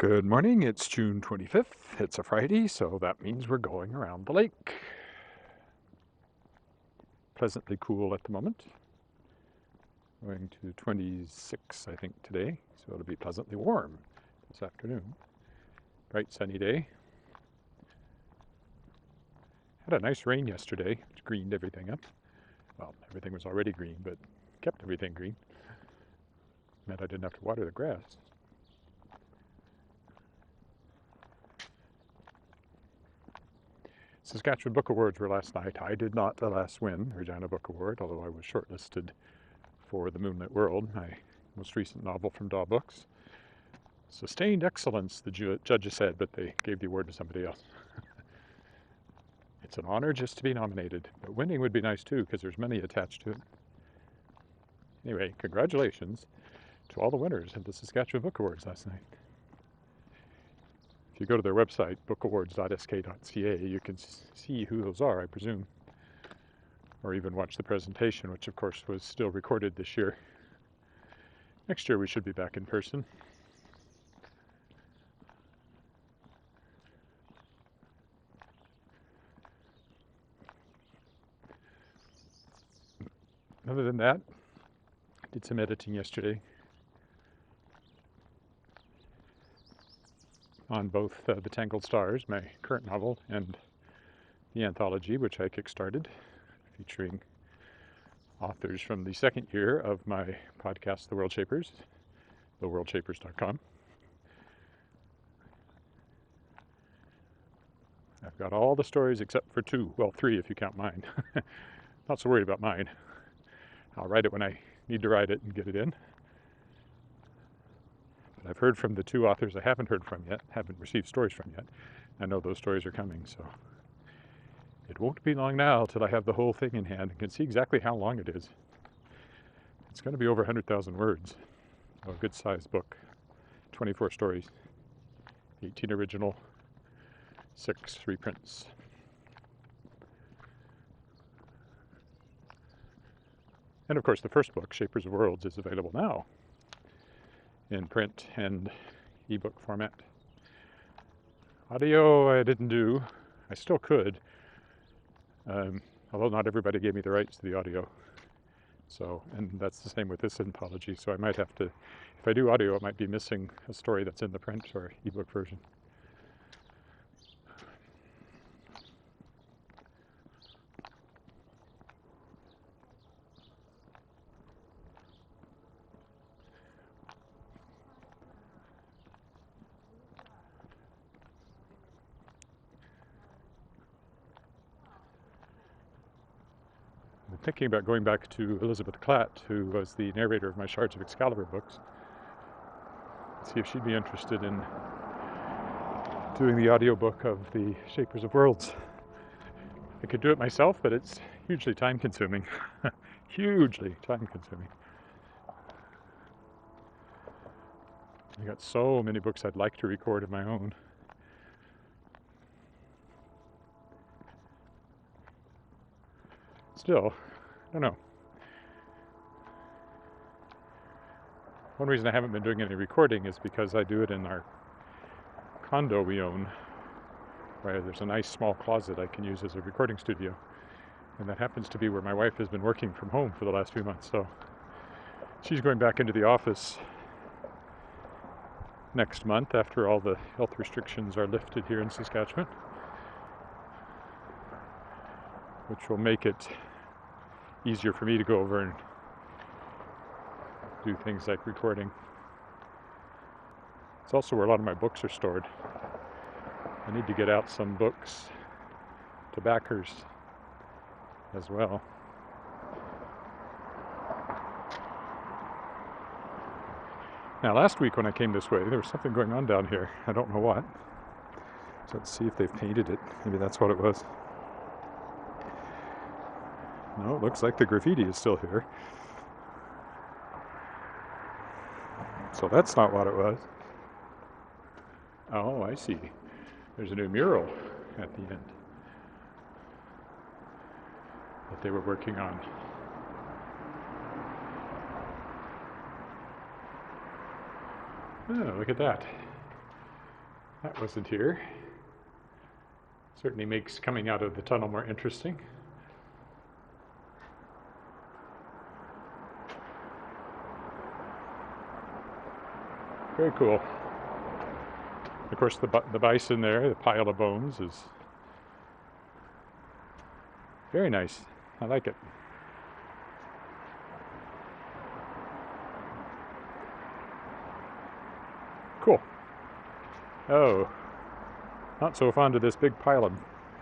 Good morning, it's June 25th. It's a Friday, so that means we're going around the lake. Pleasantly cool at the moment. Going to 26, I think, today, so it'll be pleasantly warm this afternoon. Bright sunny day. Had a nice rain yesterday, which greened everything up. Well, everything was already green, but kept everything green. Meant I didn't have to water the grass. Saskatchewan Book Awards were last night. I did not, alas, win the Regina Book Award, although I was shortlisted for The Moonlit World, my most recent novel from Daw Books. Sustained excellence, the judges said, but they gave the award to somebody else. It's an honor just to be nominated, but winning would be nice too, because there's money attached to it. Anyway, congratulations to all the winners of the Saskatchewan Book Awards last night. If you go to their website, bookawards.sk.ca, you can see who those are, I presume. Or even watch the presentation, which of course was still recorded this year. Next year we should be back in person. Other than that, I did some editing yesterday on both The Tangled Stars, my current novel, and the anthology, which I kickstarted, featuring authors from the second year of my podcast, The World Shapers, theworldshapers.com. I've got all the stories except for two, well, three if you count mine. Not so worried about mine. I'll write it when I need to write it and get it in. But I've heard from the two authors I haven't heard from yet, haven't received stories from yet. I know those stories are coming, so it won't be long now till I have the whole thing in hand and can see exactly how long it is. It's going to be over 100,000 words. A good-sized book. 24 stories. 18 original, 6 reprints. And of course the first book, Shapers of Worlds, is available now in print and ebook format. Audio I didn't do. I still could, although not everybody gave me the rights to the audio. So, and that's the same with this anthology, so I might have to, if I do audio, it might be missing a story that's in the print or ebook version. I'm thinking about going back to Elizabeth Klatt, who was the narrator of my Shards of Excalibur books. See if she'd be interested in doing the audiobook of the Shapers of Worlds. I could do it myself, but it's hugely time consuming. Hugely time consuming. I got so many books I'd like to record of my own. Still, I don't know. One reason I haven't been doing any recording is because I do it in our condo we own, where there's a nice small closet I can use as a recording studio. And that happens to be where my wife has been working from home for the last few months, so she's going back into the office next month after all the health restrictions are lifted here in Saskatchewan, which will make it easier for me to go over and do things like recording. It's also where a lot of my books are stored. I need to get out some books to backers as well. Now last week when I came this way, there was something going on down here. I don't know what. So let's see if they've painted it. Maybe that's what it was. No, it looks like the graffiti is still here. So that's not what it was. Oh, I see. There's a new mural at the end that they were working on. Oh, look at that. That wasn't here. Certainly makes coming out of the tunnel more interesting. Very cool. Of course, the bison there, the pile of bones, is very nice. I like it. Cool. Oh, not so fond of this big pile of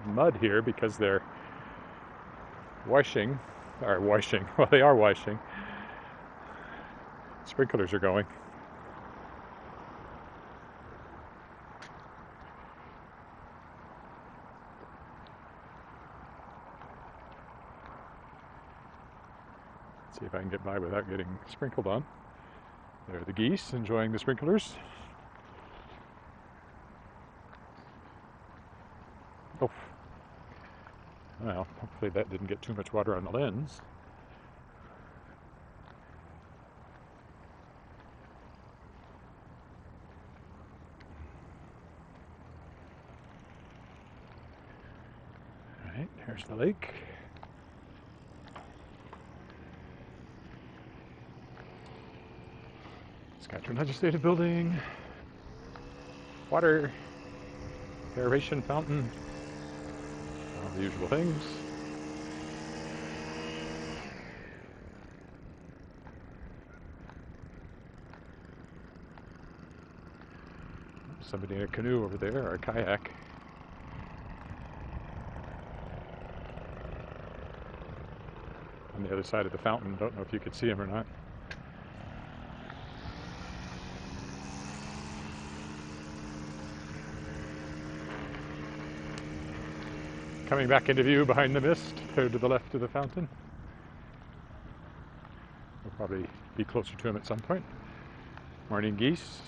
mud here because they're washing. Well, they are washing. Sprinklers are going. See if I can get by without getting sprinkled on. There are the geese enjoying the sprinklers. Oh, well, hopefully that didn't get too much water on the lens. All right, here's the lake. Saskatchewan Legislative Building, water, aeration fountain, all the usual things. Somebody in a canoe over there, or a kayak. On the other side of the fountain, don't know if you could see him or not. Coming back into view behind the mist, there to the left of the fountain. We'll probably be closer to him at some point. Morning geese.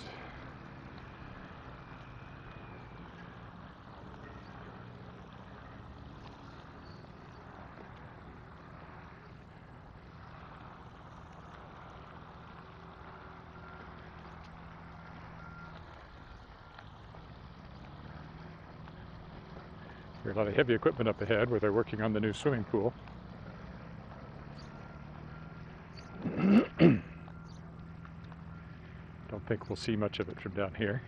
There's a lot of heavy equipment up ahead where they're working on the new swimming pool. Don't think we'll see much of it from down here.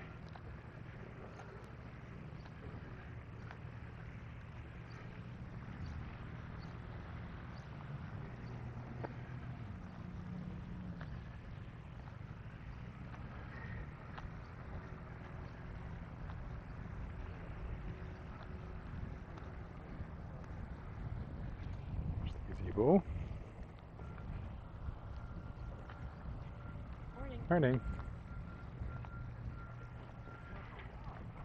Gazebo. Morning.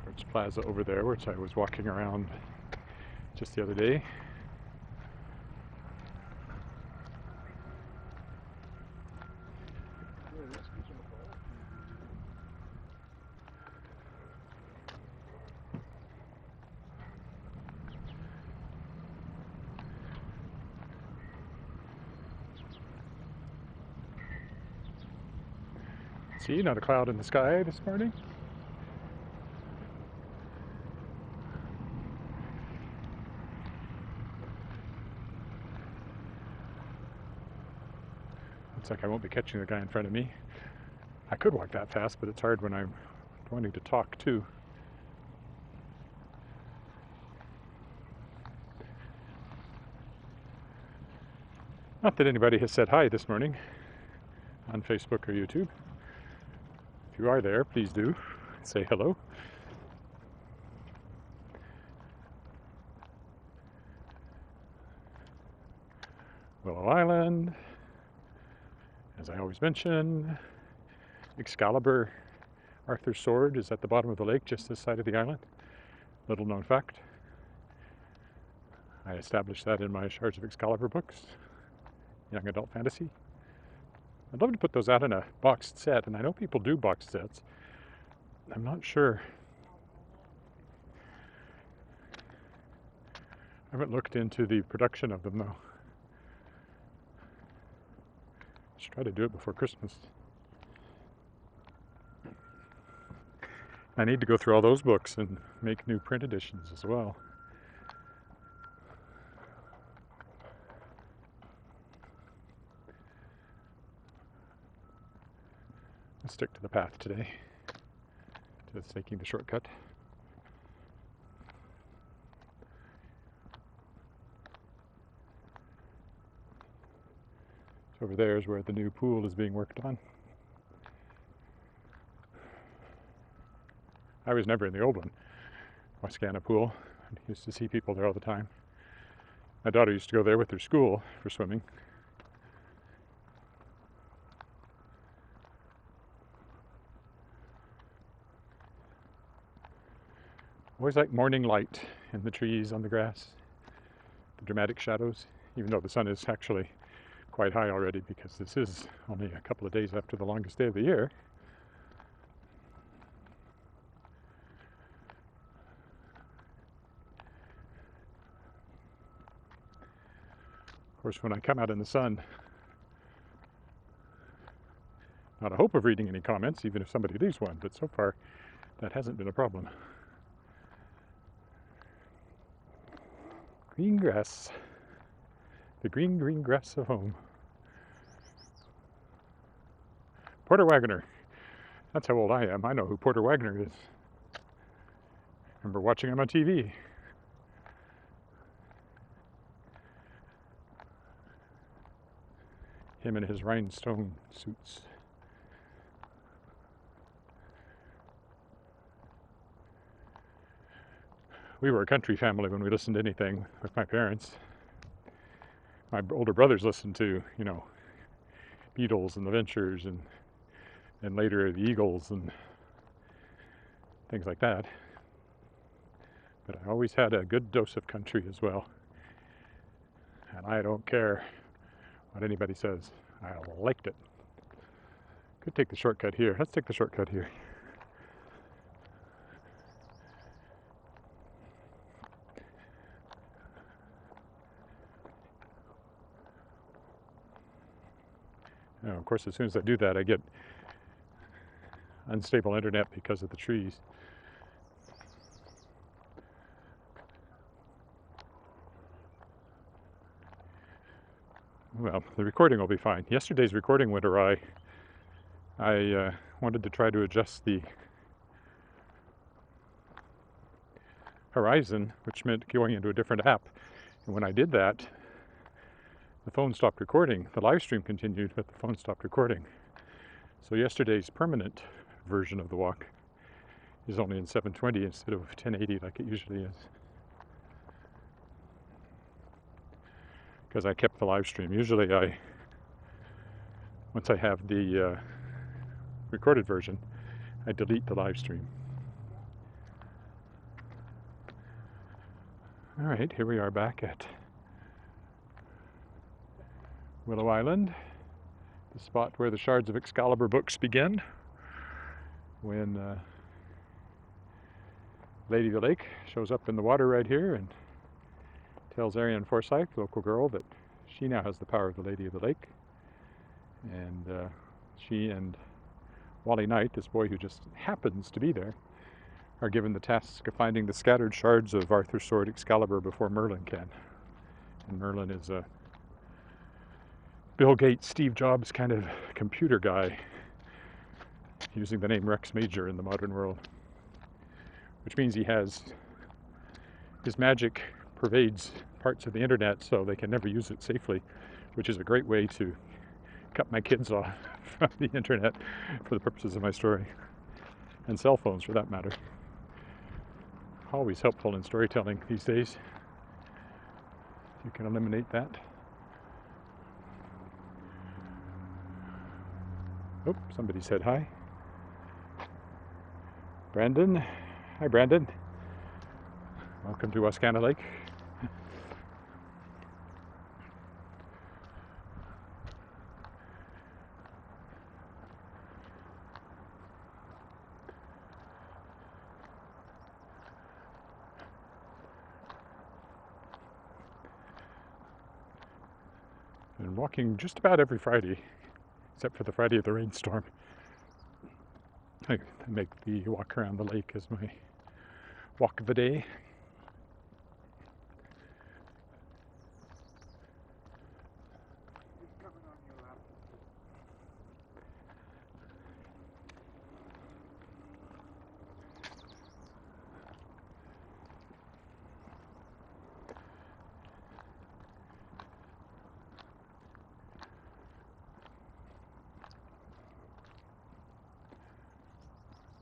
There's Plaza over there, which I was walking around just the other day. See, not a cloud in the sky this morning. Looks like I won't be catching the guy in front of me. I could walk that fast, but it's hard when I'm wanting to talk too. Not that anybody has said hi this morning on Facebook or YouTube. If you are there, please do say hello. Willow Island, as I always mention. Excalibur, Arthur's sword, is at the bottom of the lake just this side of the island. Little known fact. I established that in my Shards of Excalibur books, young adult fantasy. I'd love to put those out in a boxed set, and I know people do boxed sets. I'm not sure. I haven't looked into the production of them though. Should try to do it before Christmas. I need to go through all those books and make new print editions as well. I'll stick to the path today, just taking the shortcut. So over there is where the new pool is being worked on. I was never in the old one, Wascana pool. I used to see people there all the time. My daughter used to go there with her school for swimming. Always like morning light in the trees, on the grass, the dramatic shadows, even though the sun is actually quite high already because this is only a couple of days after the longest day of the year. Of course, when I come out in the sun, not a hope of reading any comments, even if somebody leaves one, but so far that hasn't been a problem. Green grass. The green, green grass of home. Porter Wagoner. That's how old I am. I know who Porter Wagoner is. I remember watching him on TV. Him in his rhinestone suits. We were a country family when we listened to anything with my parents. My older brothers listened to, Beatles and the Ventures and later the Eagles and things like that. But I always had a good dose of country as well. And I don't care what anybody says. I liked it. Could take the shortcut here. Let's take the shortcut here. Now, of course, as soon as I do that, I get unstable internet because of the trees. Well, the recording will be fine. Yesterday's recording went awry. I wanted to try to adjust the horizon, which meant going into a different app. And when I did that, the phone stopped recording. The live stream continued, but the phone stopped recording. So yesterday's permanent version of the walk is only in 720 instead of 1080 like it usually is. Because I kept the live stream. Usually once I have the recorded version, I delete the live stream. All right, here we are back at Willow Island, the spot where the Shards of Excalibur books begin, when Lady of the Lake shows up in the water right here and tells Arian Forsyth, local girl, that she now has the power of the Lady of the Lake. And she and Wally Knight, this boy who just happens to be there, are given the task of finding the scattered shards of Arthur's sword Excalibur before Merlin can. And Merlin is a Bill Gates, Steve Jobs kind of computer guy, using the name Rex Major in the modern world. Which means his magic pervades parts of the internet so they can never use it safely, which is a great way to cut my kids off from the internet for the purposes of my story. And cell phones for that matter. Always helpful in storytelling these days. You can eliminate that. Oh, somebody said hi. Brandon. Hi, Brandon. Welcome to Wascana Lake. Been walking just about every Friday, except for the Friday of the rainstorm. I make the walk around the lake as my walk of the day.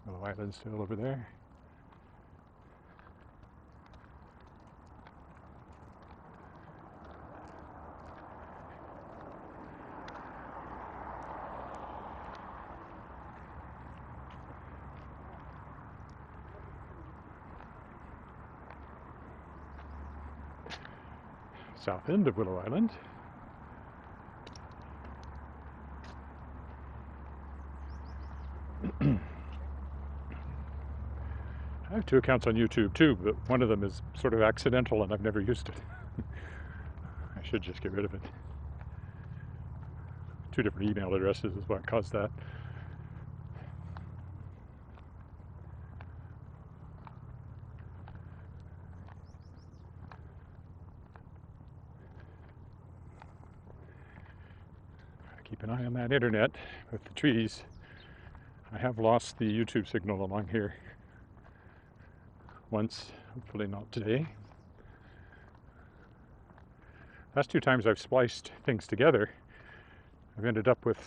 Willow Island's still over there. South end of Willow Island. I have 2 accounts on YouTube too, but one of them is sort of accidental and I've never used it. I should just get rid of it. 2 different email addresses is what caused that. Gotta keep an eye on that internet with the trees. I have lost the YouTube signal along here once, hopefully not today. Last 2 times I've spliced things together, I've ended up with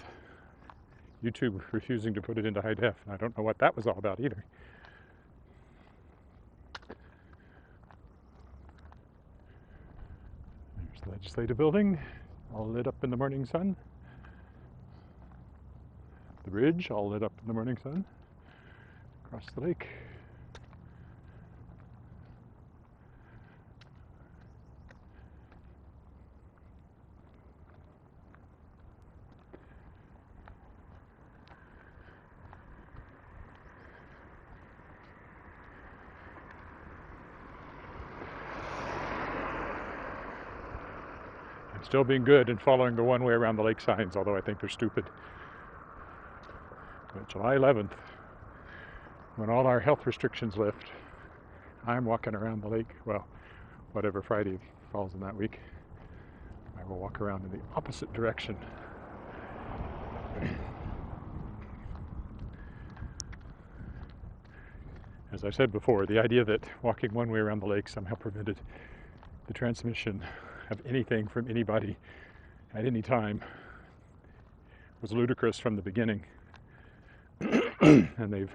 YouTube refusing to put it into high def, and I don't know what that was all about either. There's the legislative building, all lit up in the morning sun. The bridge, all lit up in the morning sun, across the lake. I'm still being good and following the one way around the lake signs, although I think they're stupid. But July 11th, when all our health restrictions lift, I'm walking around the lake. Well, whatever Friday falls in that week, I will walk around in the opposite direction. As I said before, the idea that walking one way around the lake somehow prevented the transmission of anything from anybody at any time was ludicrous from the beginning. And they've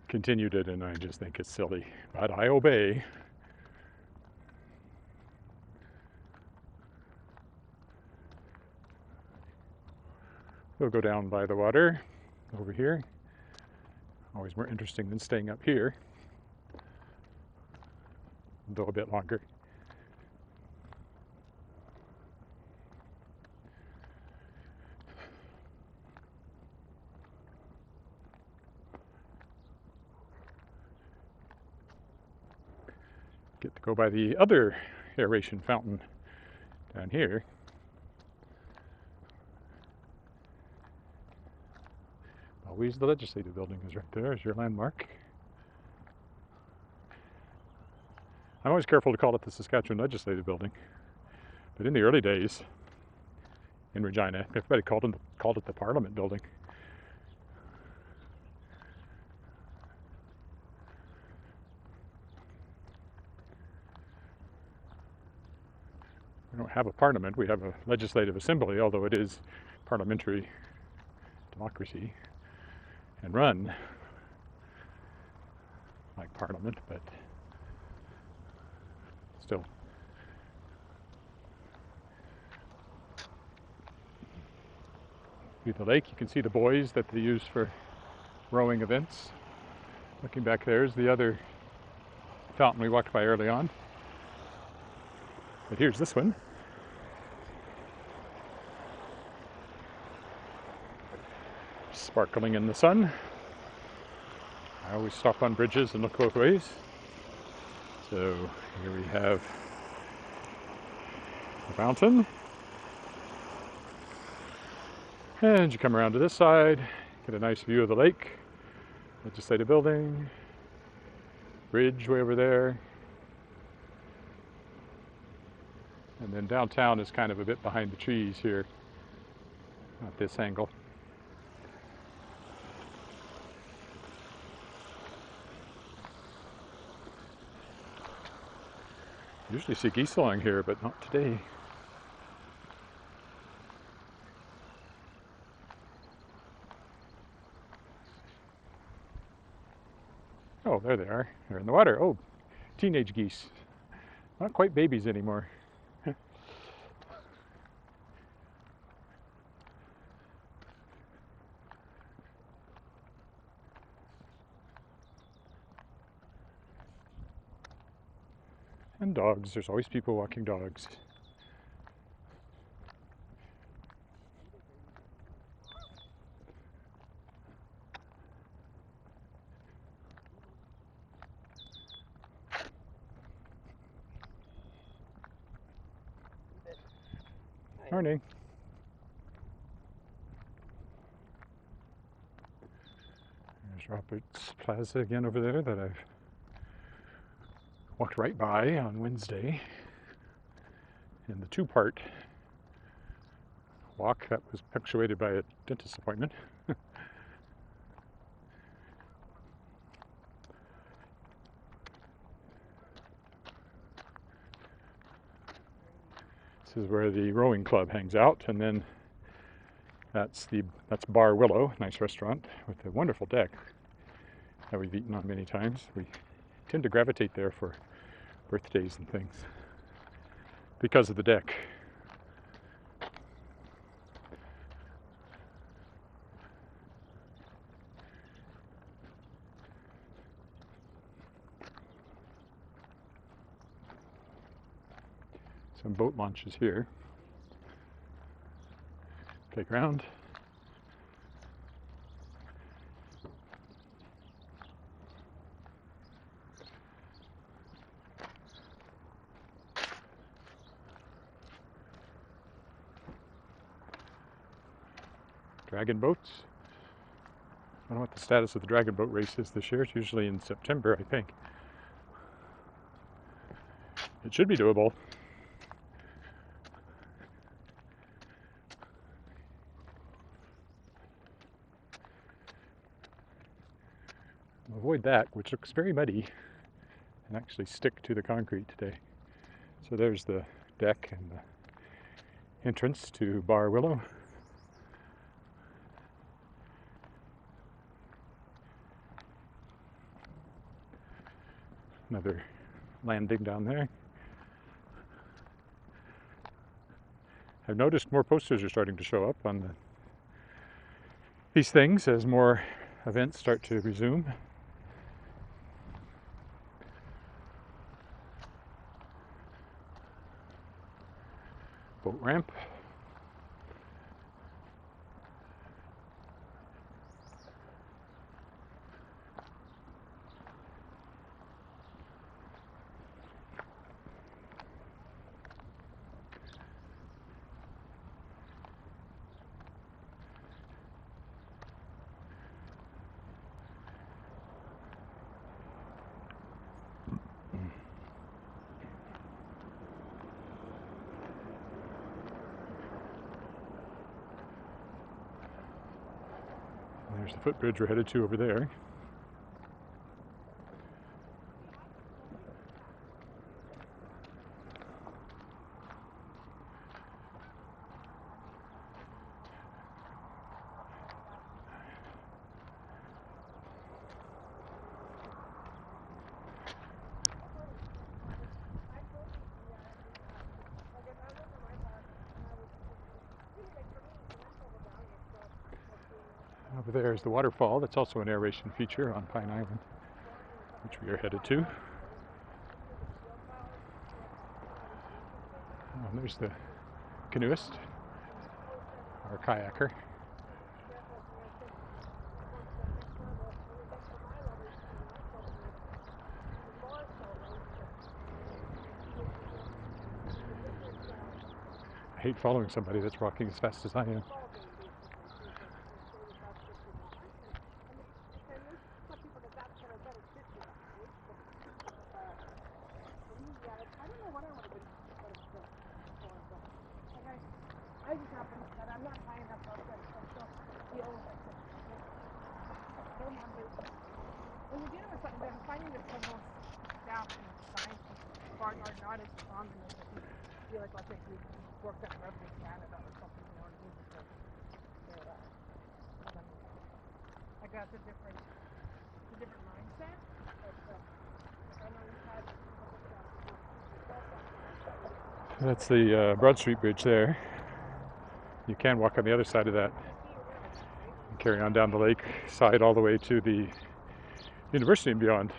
continued it, and I just think it's silly. But I obey. We'll go down by the water over here. Always more interesting than staying up here, though a bit longer. Get to go by the other aeration fountain down here. Always the legislative building is right there as your landmark. I'm always careful to call it the Saskatchewan Legislative Building, but in the early days in Regina, everybody called it the Parliament Building. We don't have a parliament, we have a legislative assembly, although it is parliamentary democracy and run like parliament, but still. View the lake, you can see the buoys that they use for rowing events. Looking back there is the other fountain we walked by early on. But here's this one. Sparkling in the sun. I always stop on bridges and look both ways. So here we have the fountain. And you come around to this side, get a nice view of the lake, legislative building, bridge way over there. And then downtown is kind of a bit behind the trees here at this angle. Usually see geese along here, but not today. Oh, there they are. They're in the water. Oh, teenage geese. Not quite babies anymore. And dogs. There's always people walking dogs. Morning. There's Roberts Plaza again over there that I've walked right by on Wednesday. In the two-part walk that was punctuated by a dentist appointment. This is where the rowing club hangs out, and then that's Bar Willow, nice restaurant with a wonderful deck that we've eaten on many times. We tend to gravitate there for birthdays and things because of the deck. Some boat launches here. Playground. Dragon boats. I don't know what the status of the dragon boat race is this year. It's usually in September, I think. It should be doable. Avoid that, which looks very muddy, and actually stick to the concrete today. So there's the deck and the entrance to Bar Willow. Another landing down there. I've noticed more posters are starting to show up on these things as more events start to resume. Boat ramp. There's the footbridge we're headed to over there. Over there is the waterfall. That's also an aeration feature on Pine Island, which we are headed to. And there's the canoeist, or kayaker. I hate following somebody that's walking as fast as I am. Oh, there's the canoeist. There's the kayaker. I hate following somebody that's walking as fast as I am. Oh, there's the canoeist. There's the kayaker. I hate following somebody that's walking as fast as I am. Oh, there's the canoeist. There's the kayaker. I hate following somebody that's walking as fast as I am. I'm finding that some most staff and scientists are not as common as I feel like, let's say, if you worked at Revenue Canada or something, you know what I mean? Because they're, I don't know. I guess it's a different mindset. But like I know we've had a couple staff who That's the Broad Street Bridge there. You can walk on the other side of that and carry on down the lake side all the way to the university and beyond.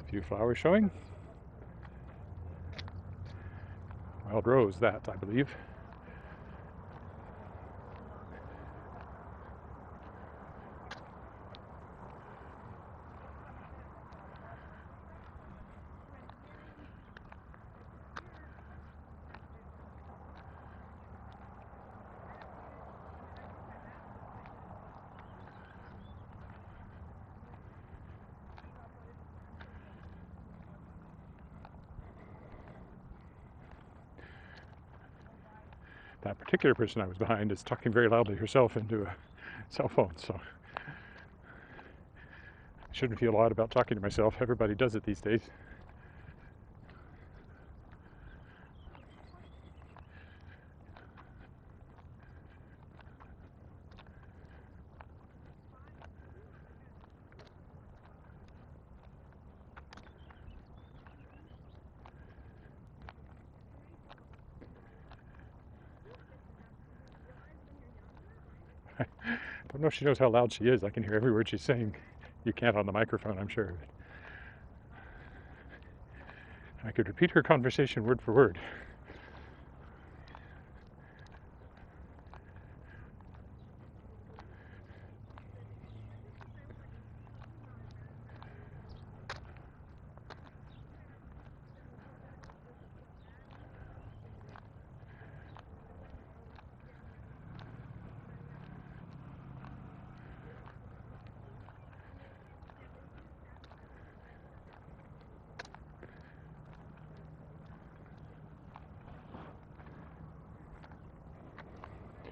A few flowers showing. Wild rose, that I believe. That particular person I was behind is talking very loudly herself into a cell phone, so I shouldn't feel odd about talking to myself. Everybody does it these days. I don't know if she knows how loud she is. I can hear every word she's saying. You can't on the microphone, I'm sure. I could repeat her conversation word for word.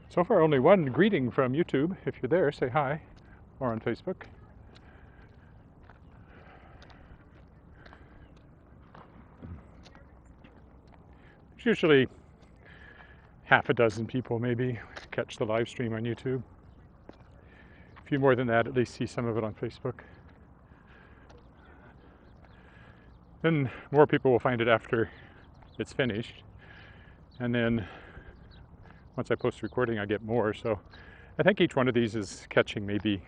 So far, only one greeting from YouTube. If you're there, say hi, or on Facebook. There's usually half a dozen people maybe catch the live stream on YouTube. A few more than that, at least see some of it on Facebook. Then more people will find it after it's finished. And then once I post the recording, I get more. So I think each one of these is catching maybe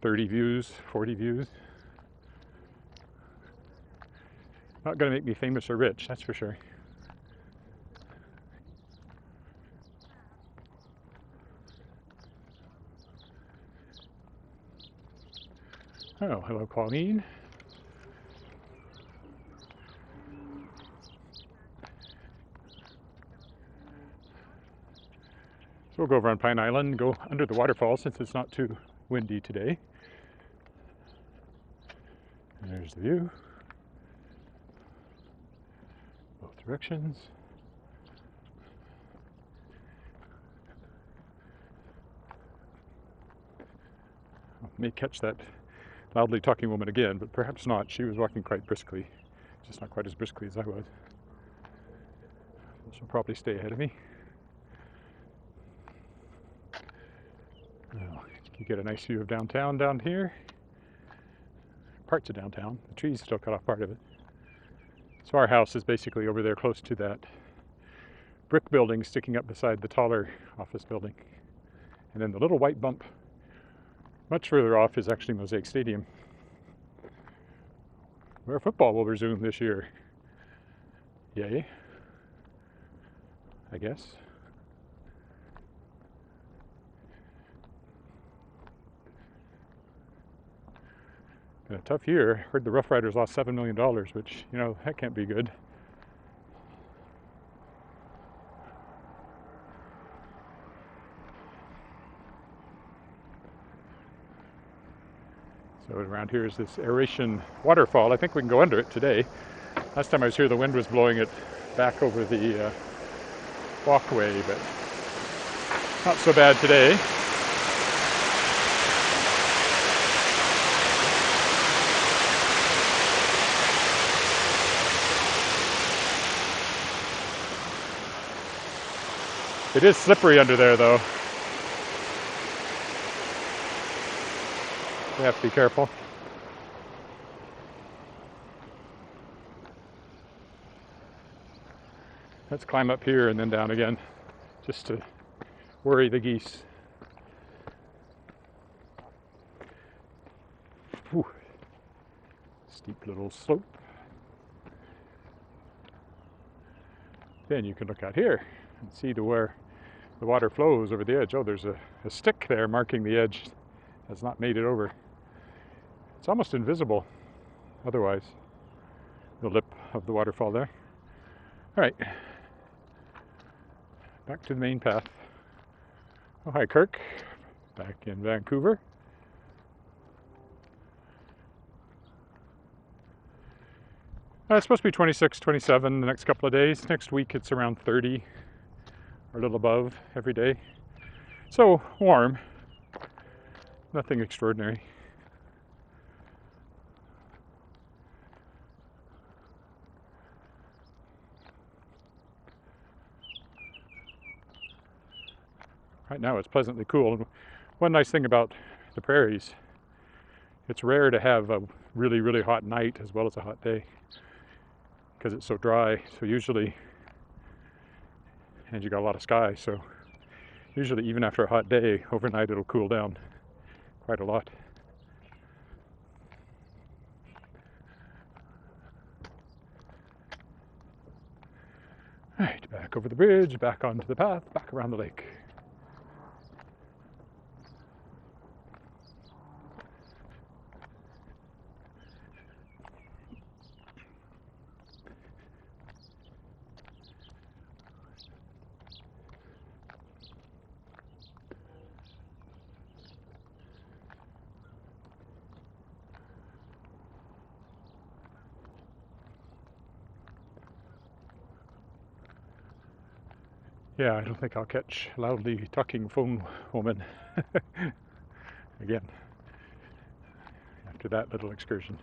30 views, 40 views. Not going to make me famous or rich, that's for sure. Oh, hello, Pauline. So we'll go over on Pine Island and go under the waterfall since it's not too windy today. And there's the view. Both directions. I may catch that loudly talking woman again, but perhaps not. She was walking quite briskly, just not quite as briskly as I was. She'll probably stay ahead of me. Well, you get a nice view of downtown down here. Parts of downtown. The trees still cut off part of it. So our house is basically over there close to that brick building sticking up beside the taller office building. And then the little white bump much further off is actually Mosaic Stadium, where football will resume this year. Yay, I guess. Been a tough year. Heard the Rough Riders lost $7 million, which, you know, that can't be good. So around here is this aeration waterfall. I think we can go under it today. Last time I was here, the wind was blowing it back over the walkway, but not so bad today. It is slippery under there, though. We have to be careful. Let's climb up here and then down again, just to worry the geese. Whew. Steep little slope. Then you can look out here and see to where the water flows over the edge. Oh, there's a stick there marking the edge. Has not made it over. It's almost invisible otherwise, the lip of the waterfall there. All right, back to the main path. Oh, hi, Kirk. Back in Vancouver. It's supposed to be 26, 27 the next couple of days. Next week it's around 30 or a little above every day. So warm, nothing extraordinary. Right now it's pleasantly cool. And one nice thing about the prairies, it's rare to have a really, really hot night as well as a hot day because it's so dry. So usually, and you got a lot of sky, so usually even after a hot day, overnight it'll cool down quite a lot. All right, back over the bridge, back onto the path, back around the lake. Yeah, I don't think I'll catch a loudly talking phone woman again after that little excursion.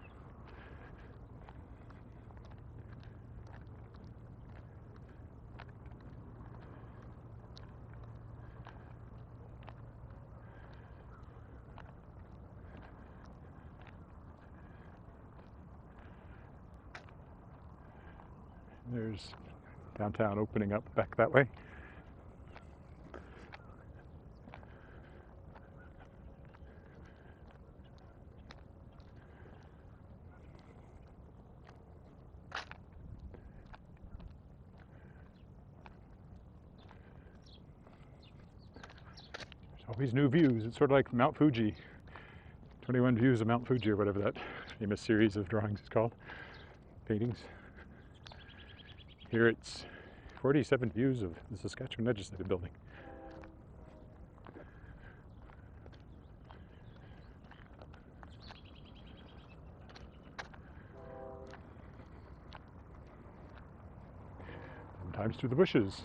There's downtown opening up back that way. There's always new views. It's sort of like Mount Fuji. 21 views of Mount Fuji, or whatever that famous series of drawings is called. Paintings. Here it's 47 views of the Saskatchewan Legislative Building. Sometimes through the bushes.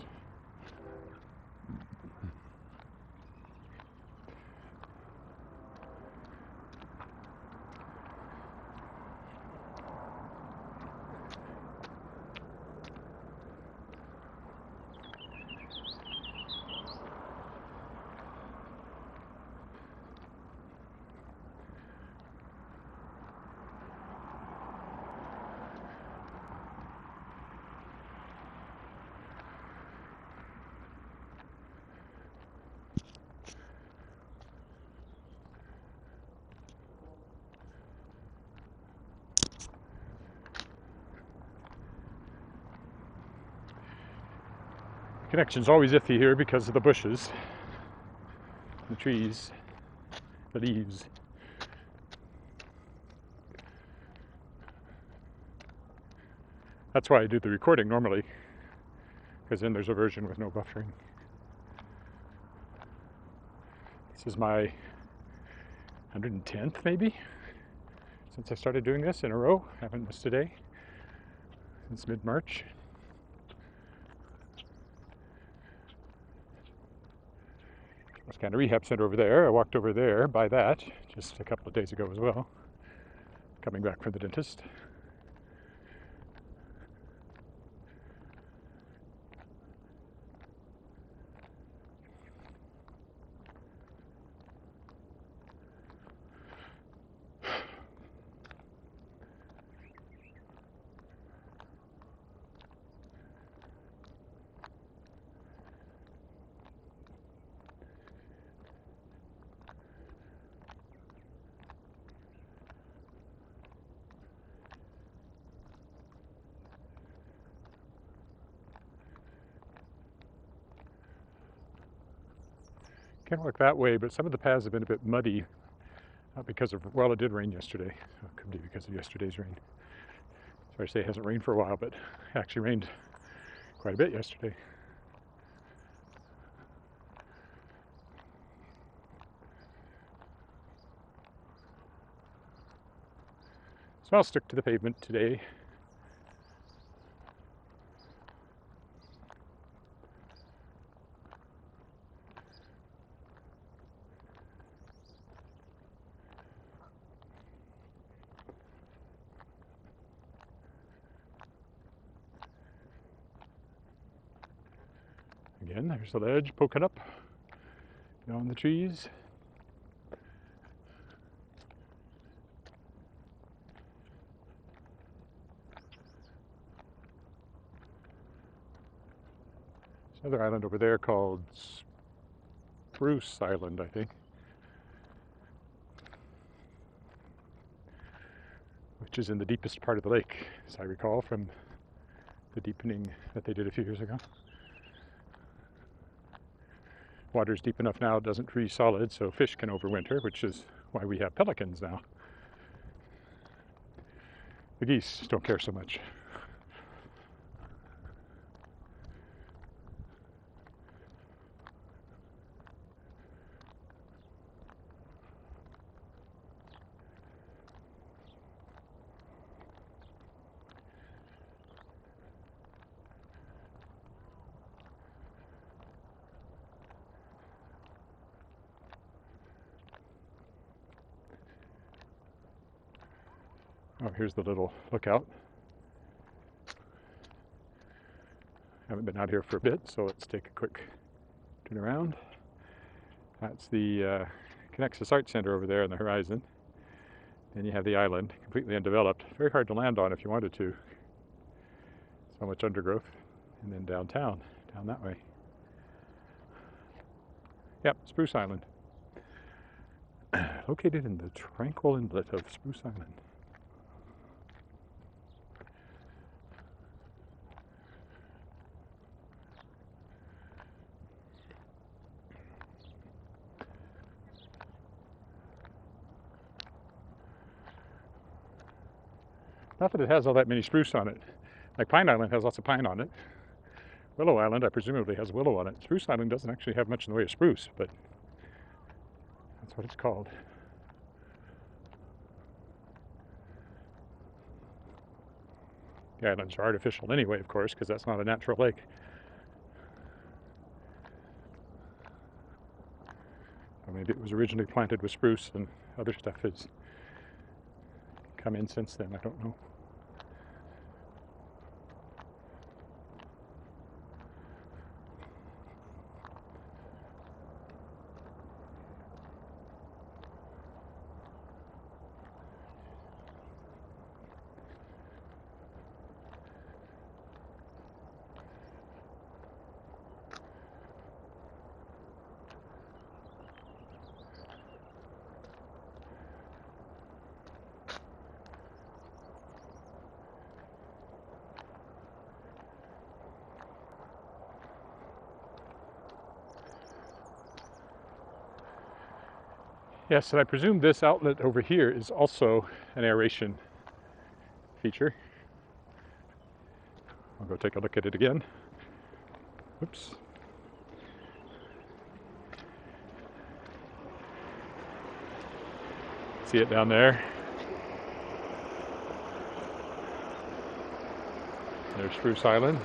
Connection's always iffy here because of the bushes, the trees, the leaves. That's why I do the recording normally, because then there's a version with no buffering. This is my 110th maybe since I started doing this in a row. Haven't missed a day since mid-March. Wascana Rehab Center over there. I walked over there by that just a couple of days ago as well, coming back from the dentist. Can't walk that way, but some of the paths have been a bit muddy, not because of, well, it did rain yesterday. So it could be because of yesterday's rain. Sorry to say it hasn't rained for a while, but it actually rained quite a bit yesterday. So I'll stick to the pavement today. Again, there's the ledge poking up beyond the trees. There's another island over there called Spruce Island, I think, which is in the deepest part of the lake, as I recall from the deepening that they did a few years ago. Water's deep enough now it doesn't freeze solid, so fish can overwinter, which is why we have pelicans now. The geese don't care so much. Oh, here's the little lookout. Haven't been out here for a bit, so let's take a quick turn around. That's the Connexus Art Center over there on the horizon. Then you have the island, completely undeveloped. Very hard to land on if you wanted to. So much undergrowth. And then downtown, down that way. Yep, Spruce Island. Located in the tranquil inlet of Spruce Island. Not that it has all that many spruce on it. Like Pine Island has lots of pine on it. Willow Island, I presumably, has willow on it. Spruce Island doesn't actually have much in the way of spruce, but that's what it's called. The islands are artificial anyway, of course, because that's not a natural lake. Or maybe it was originally planted with spruce and other stuff has come in since then, I don't know. Yes, and I presume this outlet over here is also an aeration feature. I'll go take a look at it again. Oops. See it down there? There's Spruce Island.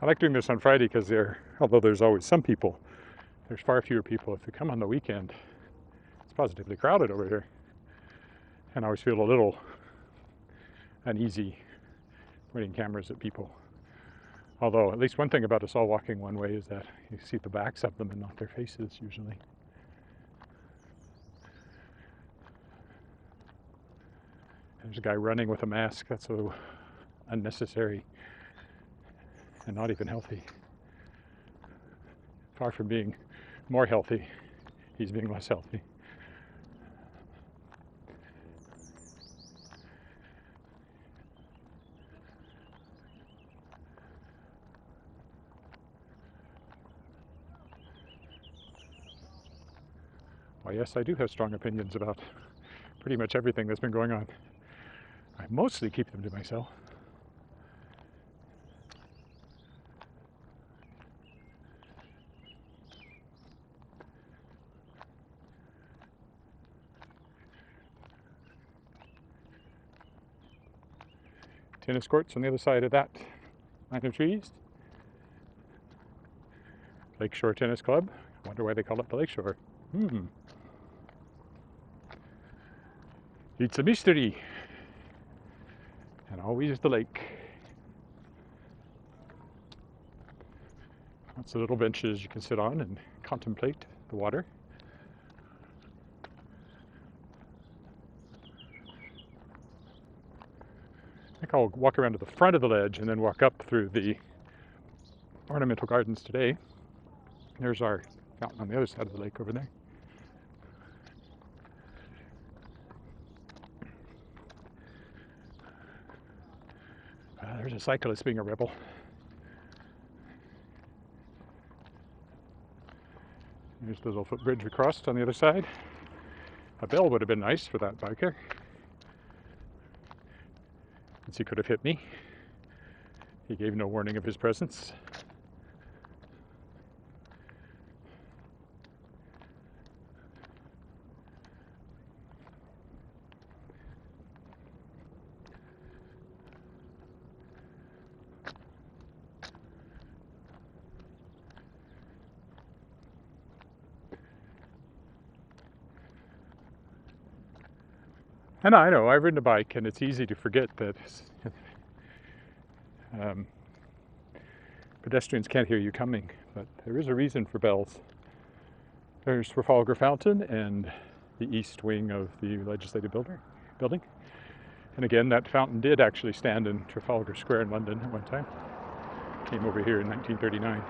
I like doing this on Friday because although there's always some people, there's far fewer people. If you come on the weekend, it's positively crowded over here. And I always feel a little uneasy pointing cameras at people. Although at least one thing about us all walking one way is that you see the backs of them and not their faces usually. There's a guy running with a mask. That's so unnecessary and not even healthy. Far from being more healthy, he's being less healthy. Well, yes, I do have strong opinions about pretty much everything that's been going on. I mostly keep them to myself. Tennis courts on the other side of that line of trees. Lakeshore Tennis Club. I wonder why they call it the Lakeshore. It's a mystery. And always the lake. Lots of little benches you can sit on and contemplate the water. I think I'll walk around to the front of the ledge and then walk up through the ornamental gardens today. There's our fountain on the other side of the lake over there. There's a cyclist being a rebel. There's the little footbridge we crossed on the other side. A bell would have been nice for that biker, since he could have hit me. He gave no warning of his presence. And I know, I've ridden a bike and it's easy to forget that pedestrians can't hear you coming, but there is a reason for bells. There's Trafalgar Fountain and the east wing of the Legislative building. And again, that fountain did actually stand in Trafalgar Square in London at one time. Came over here in 1939.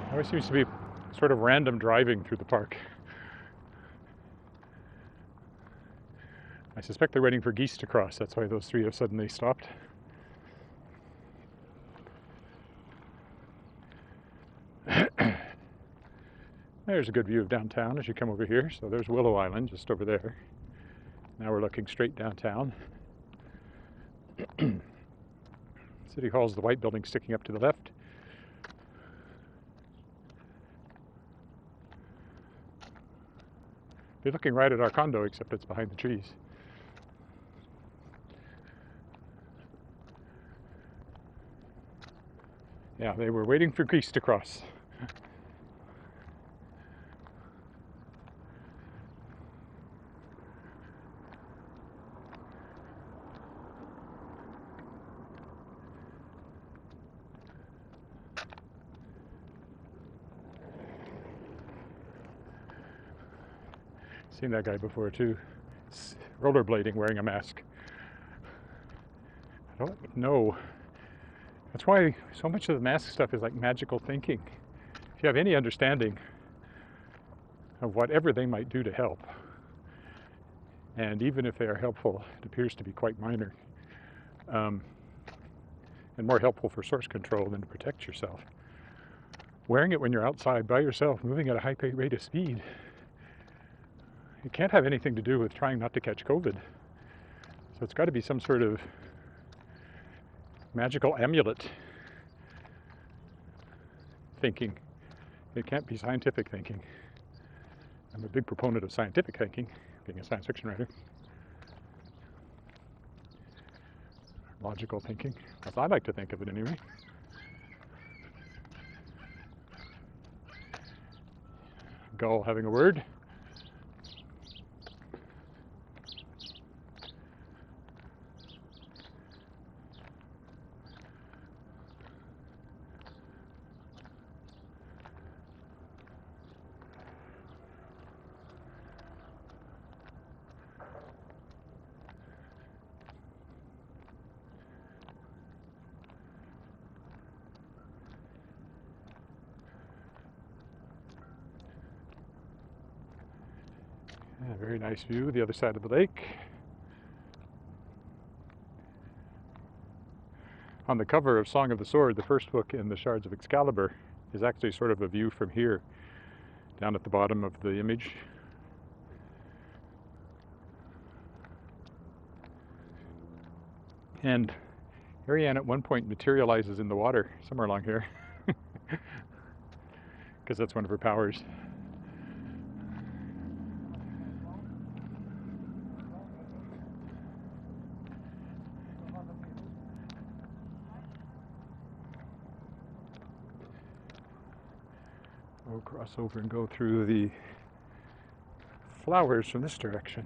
There always seems to be sort of random driving through the park. I suspect they're waiting for geese to cross. That's why those three have suddenly stopped. There's a good view of downtown as you come over here. So there's Willow Island just over there. Now we're looking straight downtown. City Hall's the white building sticking up to the left. You're looking right at our condo, except it's behind the trees. Yeah, they were waiting for geese to cross. Seen that guy before too. Rollerblading wearing a mask. I don't know. That's why so much of the mask stuff is like magical thinking. If you have any understanding of whatever they might do to help, and even if they are helpful, it appears to be quite minor, and more helpful for source control than to protect yourself. Wearing it when you're outside by yourself, moving at a high rate of speed, it can't have anything to do with trying not to catch COVID. So it's got to be some sort of magical amulet thinking. It can't be scientific thinking. I'm a big proponent of scientific thinking, being a science fiction writer. Logical thinking, as I like to think of it anyway. Gull having a word. Yeah, very nice view, the other side of the lake. On the cover of Song of the Sword, the first book in the Shards of Excalibur, is actually sort of a view from here, down at the bottom of the image. And Ariane at one point materializes in the water, somewhere along here, because that's one of her powers. We'll cross over and go through the flowers from this direction.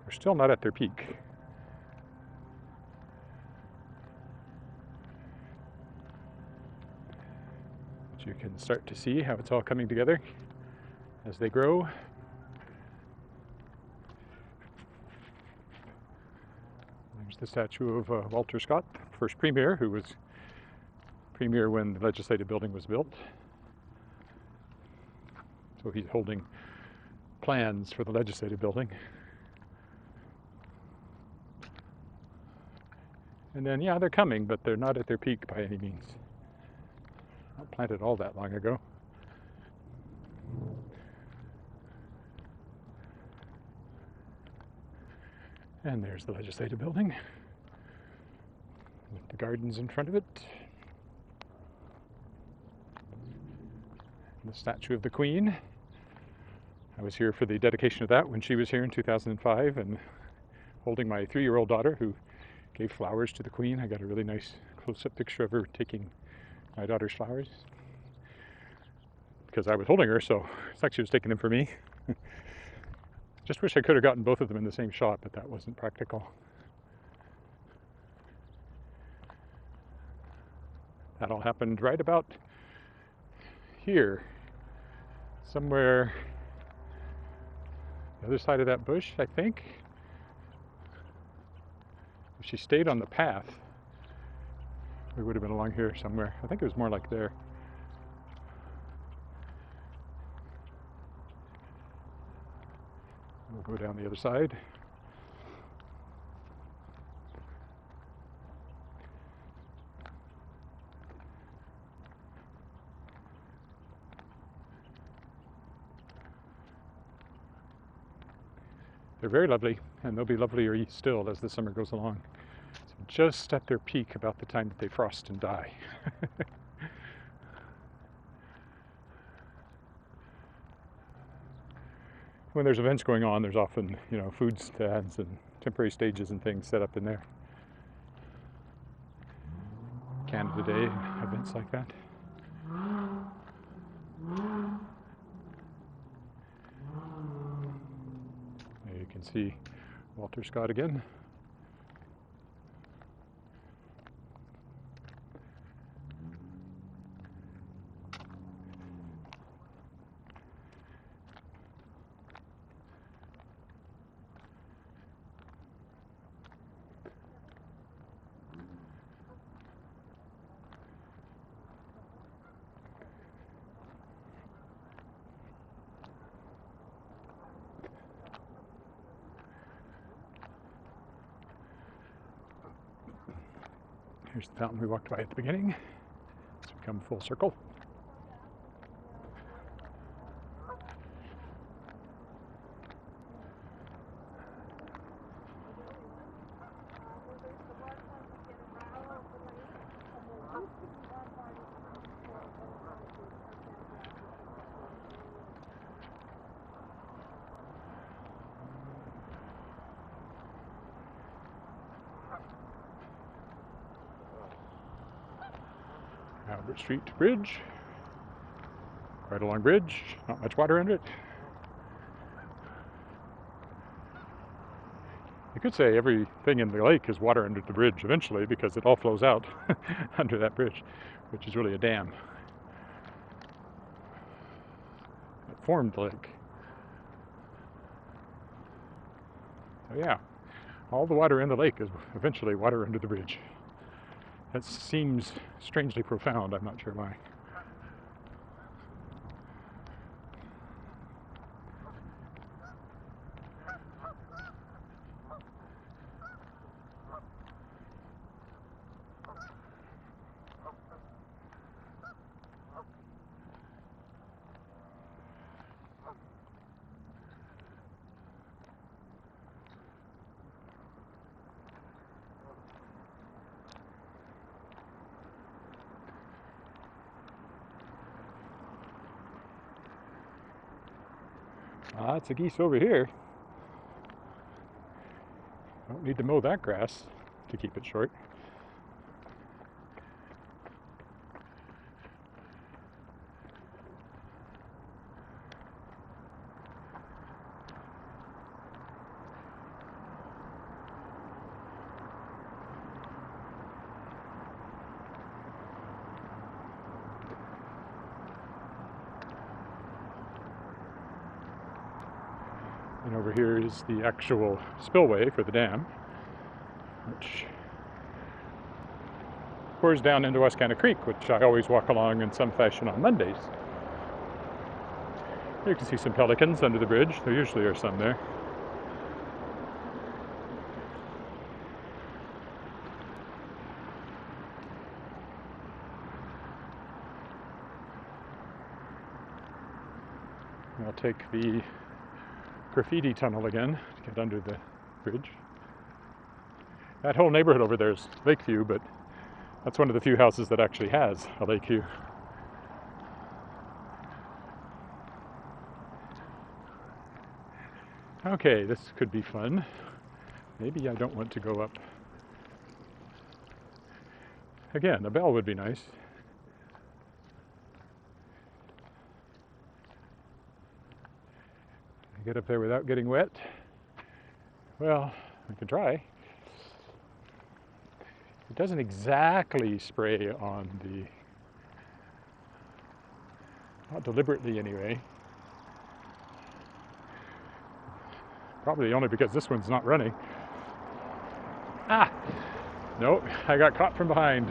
They're still not at their peak. But you can start to see how it's all coming together as they grow. There's the statue of Walter Scott, first premier, who was premier when the legislative building was built. So he's holding plans for the legislative building. And then, yeah, they're coming, but they're not at their peak by any means. Not planted all that long ago. And there's the legislative building, with the gardens in front of it. And the statue of the Queen. I was here for the dedication of that when she was here in 2005, and holding my 3-year-old daughter who gave flowers to the Queen. I got a really nice close-up picture of her taking my daughter's flowers, because I was holding her, so it's like she was taking them for me. Just wish I could have gotten both of them in the same shot, but that wasn't practical. That all happened right about here, somewhere the other side of that bush, I think. If she stayed on the path, we would have been along here somewhere. I think it was more like there. We'll go down the other side. They're very lovely, and they'll be lovelier still as the summer goes along. So just at their peak about the time that they frost and die. When there's events going on, there's often, food stands and temporary stages and things set up in there. Canada Day, events like that. There you can see Walter Scott again. Here's the fountain we walked by at the beginning. It's become full circle. Albert Street Bridge. Quite a long bridge, not much water under it. You could say everything in the lake is water under the bridge eventually because it all flows out under that bridge, which is really a dam. It formed the lake. So yeah, all the water in the lake is eventually water under the bridge. That seems strangely profound, I'm not sure why. Lots of geese over here. Don't need to mow that grass to keep it short. And over here is the actual spillway for the dam, which pours down into Wascana Creek, which I always walk along in some fashion on Mondays. You can see some pelicans under the bridge. There usually are some there. I'll take the graffiti tunnel again to get under the bridge. That whole neighborhood over there is Lakeview, but that's one of the few houses that actually has a Lakeview. Okay, this could be fun. Maybe I don't want to go up. Again, a bell would be nice. Get up there without getting wet? Well, we can try. It doesn't exactly spray on the, not deliberately anyway. Probably only because this one's not running. Ah! Nope, I got caught from behind.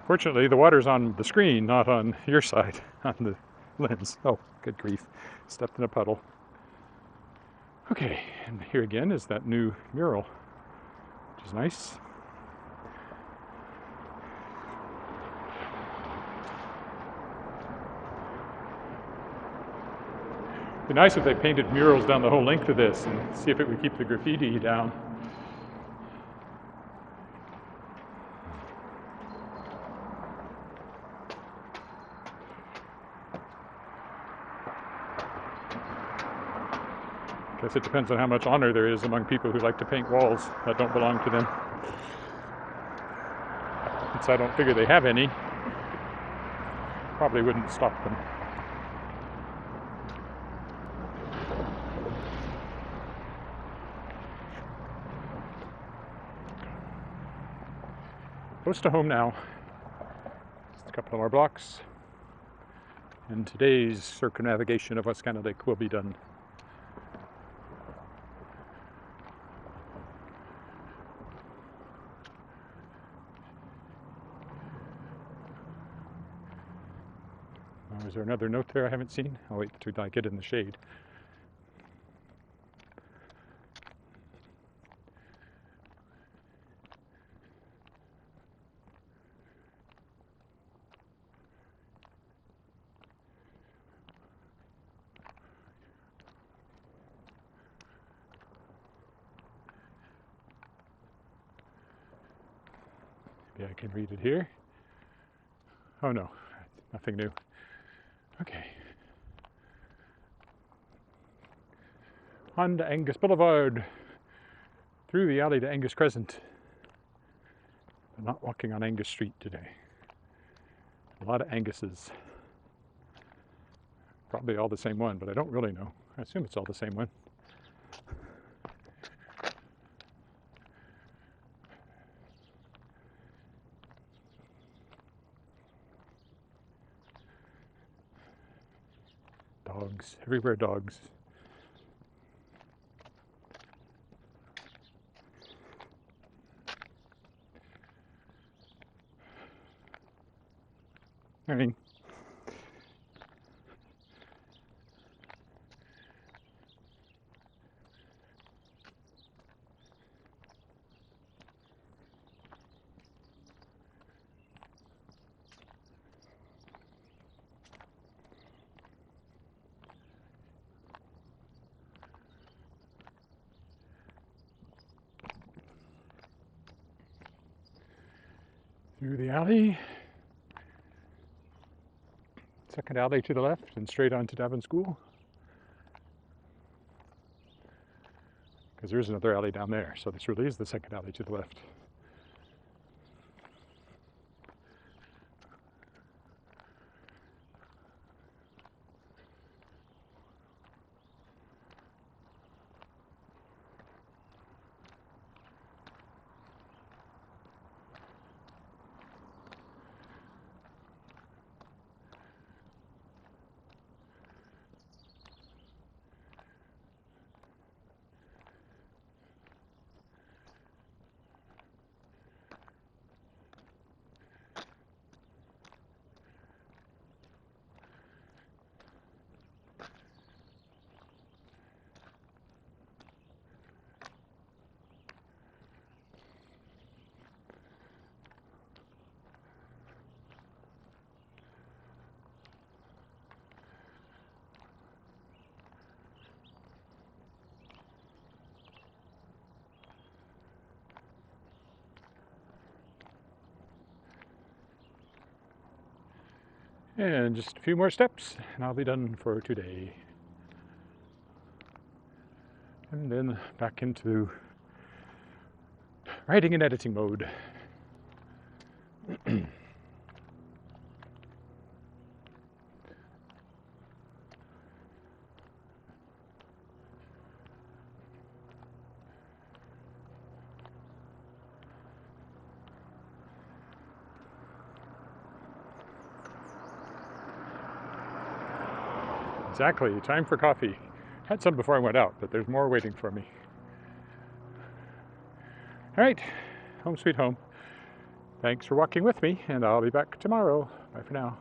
Fortunately, the water's on the screen, not on your side, on the lens. Oh, good grief. Stepped in a puddle. Okay, and here again is that new mural, which is nice. It'd be nice if they painted murals down the whole length of this and see if it would keep the graffiti down. Guess it depends on how much honor there is among people who like to paint walls that don't belong to them. Since I don't figure they have any, probably wouldn't stop them. Close to home now. Just a couple more blocks, and today's circumnavigation of Wascana Lake will be done. Is there another note there I haven't seen? I'll wait till I get in the shade. Maybe I can read it here. Oh no, nothing new. Okay. On to Angus Boulevard, through the alley to Angus Crescent. I'm not walking on Angus Street today. A lot of Anguses. Probably all the same one, but I don't really know. I assume it's all the same one. Dogs, everywhere dogs. I mean, through the alley, second alley to the left, and straight on to Davin School. Because there's another alley down there, so this really is the second alley to the left. And just a few more steps, and I'll be done for today. And then back into writing and editing mode. Exactly, time for coffee. Had some before I went out, but there's more waiting for me. All right, home sweet home. Thanks for walking with me, and I'll be back tomorrow. Bye for now.